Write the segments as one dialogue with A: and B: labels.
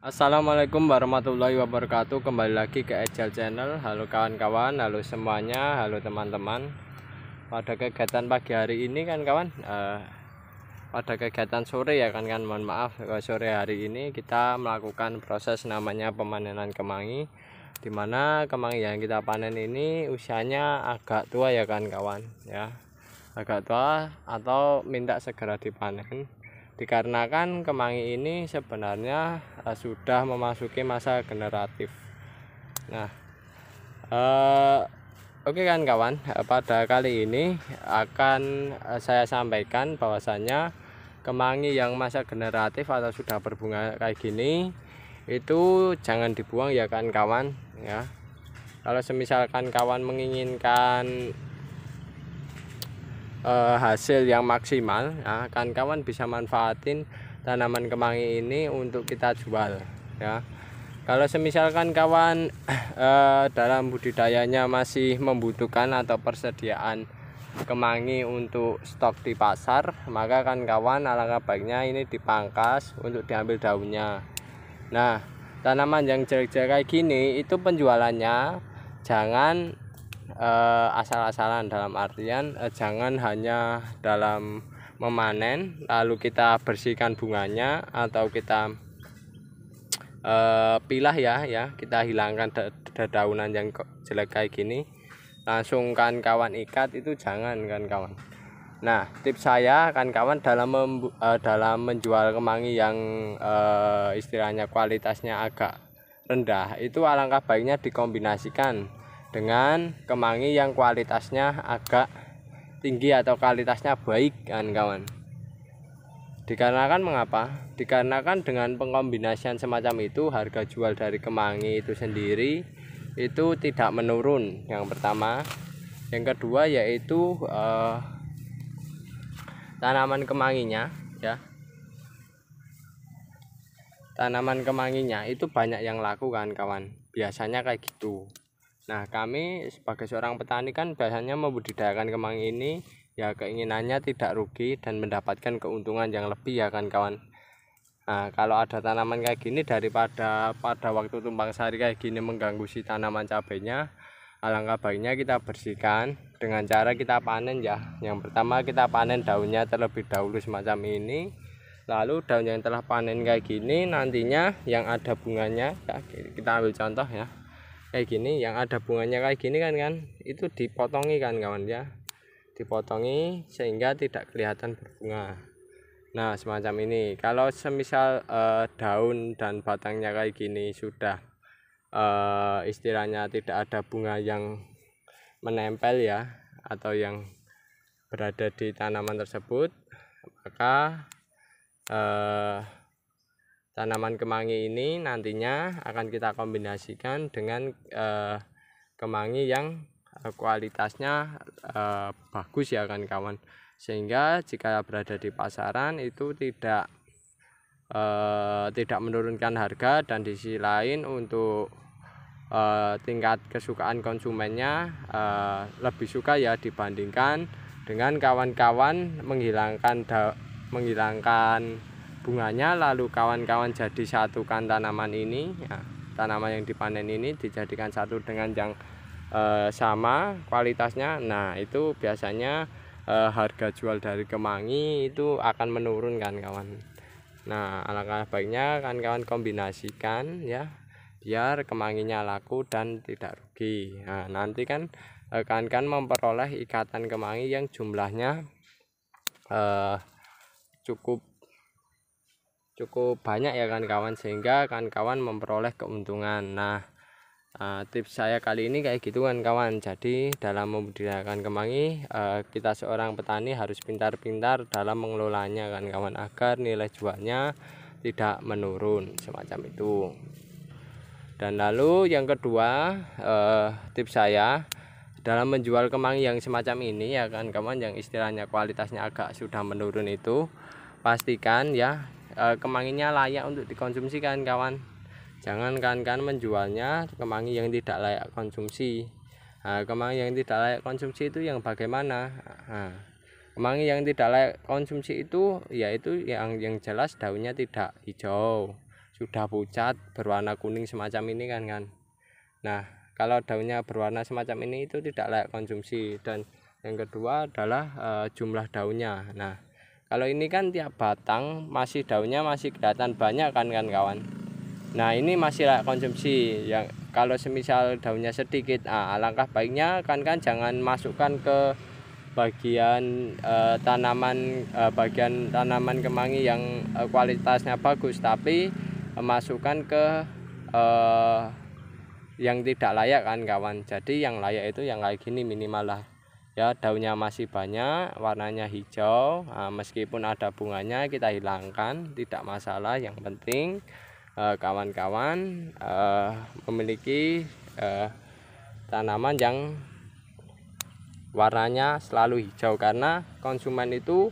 A: Assalamualaikum warahmatullahi wabarakatuh. Kembali lagi ke Ejal Channel. Halo kawan-kawan, halo semuanya, halo teman-teman. Pada kegiatan pagi hari ini kan kawan, pada kegiatan sore ya kan, mohon maaf, sore hari ini kita melakukan proses namanya pemanenan kemangi, dimana kemangi yang kita panen ini usianya agak tua ya kan kawan ya, agak tua atau minta segera dipanen, dikarenakan kemangi ini sebenarnya sudah memasuki masa generatif. Nah, oke kan kawan, pada kali ini akan saya sampaikan bahwasanya kemangi yang masa generatif atau sudah berbunga kayak gini itu jangan dibuang ya kan kawan ya. Kalau semisalkan kawan menginginkan hasil yang maksimal, nah, kan kawan bisa manfaatin tanaman kemangi ini untuk kita jual ya. Kalau semisalkan kawan dalam budidayanya masih membutuhkan atau persediaan kemangi untuk stok di pasar, maka kan kawan alangkah baiknya ini dipangkas untuk diambil daunnya. Nah, tanaman yang jelek-jelek kayak gini itu penjualannya jangan asal-asalan, dalam artian jangan hanya dalam memanen lalu kita bersihkan bunganya atau kita pilah ya, kita hilangkan dedaunan yang jelek kayak gini langsung kan kawan ikat, itu jangan kan kawan. Nah, tips saya kan kawan dalam menjual kemangi yang istilahnya kualitasnya agak rendah, itu alangkah baiknya dikombinasikan dengan kemangi yang kualitasnya agak tinggi atau kualitasnya baik kan kawan. Dikarenakan mengapa? Dikarenakan dengan pengkombinasian semacam itu harga jual dari kemangi itu sendiri itu tidak menurun, yang pertama. Yang kedua yaitu tanaman kemanginya ya, tanaman kemanginya itu banyak yang laku kan kawan, biasanya kayak gitu. Nah, kami sebagai seorang petani kan biasanya membudidayakan kemangi ini ya keinginannya tidak rugi dan mendapatkan keuntungan yang lebih ya kan kawan. Nah, kalau ada tanaman kayak gini, daripada pada waktu tumpang sari kayak gini mengganggu si tanaman cabenya, alangkah baiknya kita bersihkan dengan cara kita panen ya. Yang pertama kita panen daunnya terlebih dahulu semacam ini, lalu daun yang telah panen kayak gini nantinya yang ada bunganya ya, kita ambil contoh ya kayak gini, yang ada bunganya kayak gini kan itu dipotongi kan kawan ya, dipotongi sehingga tidak kelihatan berbunga. Nah, semacam ini. Kalau semisal daun dan batangnya kayak gini sudah istilahnya tidak ada bunga yang menempel ya atau yang berada di tanaman tersebut, maka tanaman kemangi ini nantinya akan kita kombinasikan dengan kemangi yang kualitasnya bagus ya kan kawan, sehingga jika berada di pasaran itu tidak menurunkan harga, dan di sisi lain untuk tingkat kesukaan konsumennya lebih suka ya dibandingkan dengan kawan-kawan menghilangkan bunganya lalu kawan-kawan jadi satukan tanaman ini ya, tanaman yang dipanen ini dijadikan satu dengan yang sama kualitasnya. Nah, itu biasanya harga jual dari kemangi itu akan menurun kan kawan. Nah, alangkah baiknya kan kawan kombinasikan ya, biar kemanginya laku dan tidak rugi. Nah, nanti kan kawan-kawan memperoleh ikatan kemangi yang jumlahnya cukup banyak ya kan kawan, sehingga kan kawan memperoleh keuntungan. Nah, tips saya kali ini kayak gitu kan kawan. Jadi dalam membudidayakan kemangi kita seorang petani harus pintar-pintar dalam mengelolanya kan kawan, agar nilai jualnya tidak menurun semacam itu. Dan lalu yang kedua, tips saya dalam menjual kemangi yang semacam ini ya kan kawan, yang istilahnya kualitasnya agak sudah menurun itu, pastikan ya kemanginya layak untuk dikonsumsi kan kawan. Jangan kan menjualnya kemangi yang tidak layak konsumsi. Nah, kemangi yang tidak layak konsumsi itu yang bagaimana? Nah, kemangi yang tidak layak konsumsi itu yaitu yang jelas daunnya tidak hijau, sudah pucat berwarna kuning semacam ini kan. Nah, kalau daunnya berwarna semacam ini itu tidak layak konsumsi. Dan yang kedua adalah jumlah daunnya. Nah, kalau ini kan tiap batang masih daunnya masih kelihatan banyak kan kawan. Nah, ini masih layak konsumsi. Yang kalau semisal daunnya sedikit, alangkah baiknya kan jangan masukkan ke bagian bagian tanaman kemangi yang kualitasnya bagus, tapi masukkan ke yang tidak layak kan kawan. Jadi yang layak itu yang kayak gini minimal lah ya, daunnya masih banyak, warnanya hijau. Meskipun ada bunganya kita hilangkan, tidak masalah. Yang penting kawan-kawan memiliki tanaman yang warnanya selalu hijau, karena konsumen itu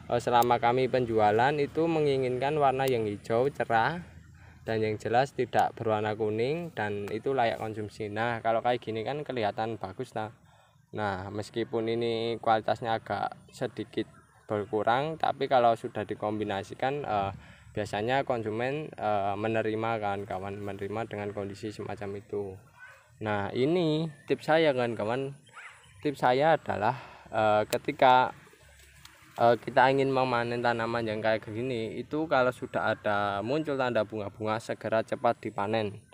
A: selama kami penjualan itu menginginkan warna yang hijau cerah dan yang jelas tidak berwarna kuning, dan itu layak konsumsi. Nah, kalau kayak gini kan kelihatan bagus. Nah, meskipun ini kualitasnya agak sedikit berkurang, tapi kalau sudah dikombinasikan biasanya konsumen menerima kan kawan, menerima dengan kondisi semacam itu. Nah, ini tips saya kan kawan. Tips saya adalah ketika kita ingin memanen tanaman yang kayak gini, itu kalau sudah ada muncul tanda bunga-bunga segera cepat dipanen.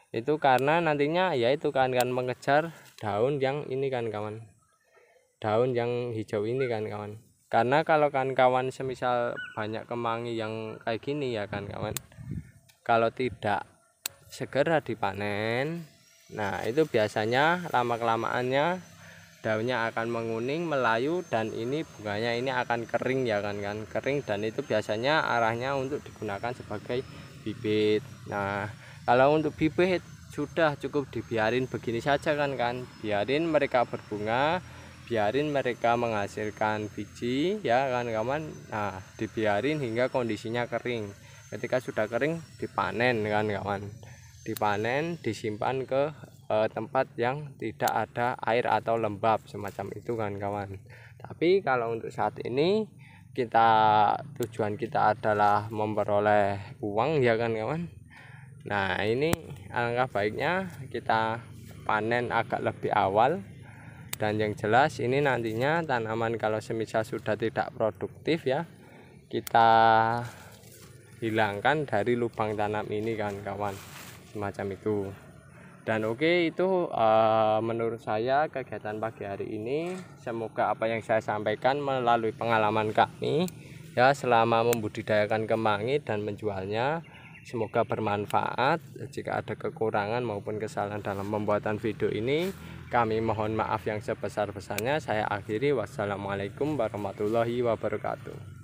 A: Itu karena nantinya yaitu kan mengejar daun yang ini kan kawan, daun yang hijau ini kan kawan. Karena kalau kan kawan semisal banyak kemangi yang kayak gini ya kan kawan, kalau tidak segera dipanen, nah itu biasanya lama kelamaannya daunnya akan menguning, melayu, dan ini bunganya ini akan kering ya kan kering, dan itu biasanya arahnya untuk digunakan sebagai bibit. Nah, kalau untuk bibit sudah cukup dibiarin begini saja kan biarin mereka berbunga, biarin mereka menghasilkan biji ya kan kawan. Nah, dibiarin hingga kondisinya kering. Ketika sudah kering dipanen kan kawan, dipanen, disimpan ke tempat yang tidak ada air atau lembab semacam itu kan kawan. Tapi kalau untuk saat ini tujuan kita adalah memperoleh uang ya kan kawan. Nah, ini alangkah baiknya kita panen agak lebih awal, dan yang jelas ini nantinya tanaman kalau semisal sudah tidak produktif ya, kita hilangkan dari lubang tanam ini kan kawan, semacam itu. Dan oke, itu menurut saya kegiatan pagi hari ini. Semoga apa yang saya sampaikan melalui pengalaman kami ya selama membudidayakan kemangi dan menjualnya, semoga bermanfaat. Jika ada kekurangan maupun kesalahan dalam pembuatan video ini, kami mohon maaf yang sebesar-besarnya. Saya akhiri, wassalamualaikum warahmatullahi wabarakatuh.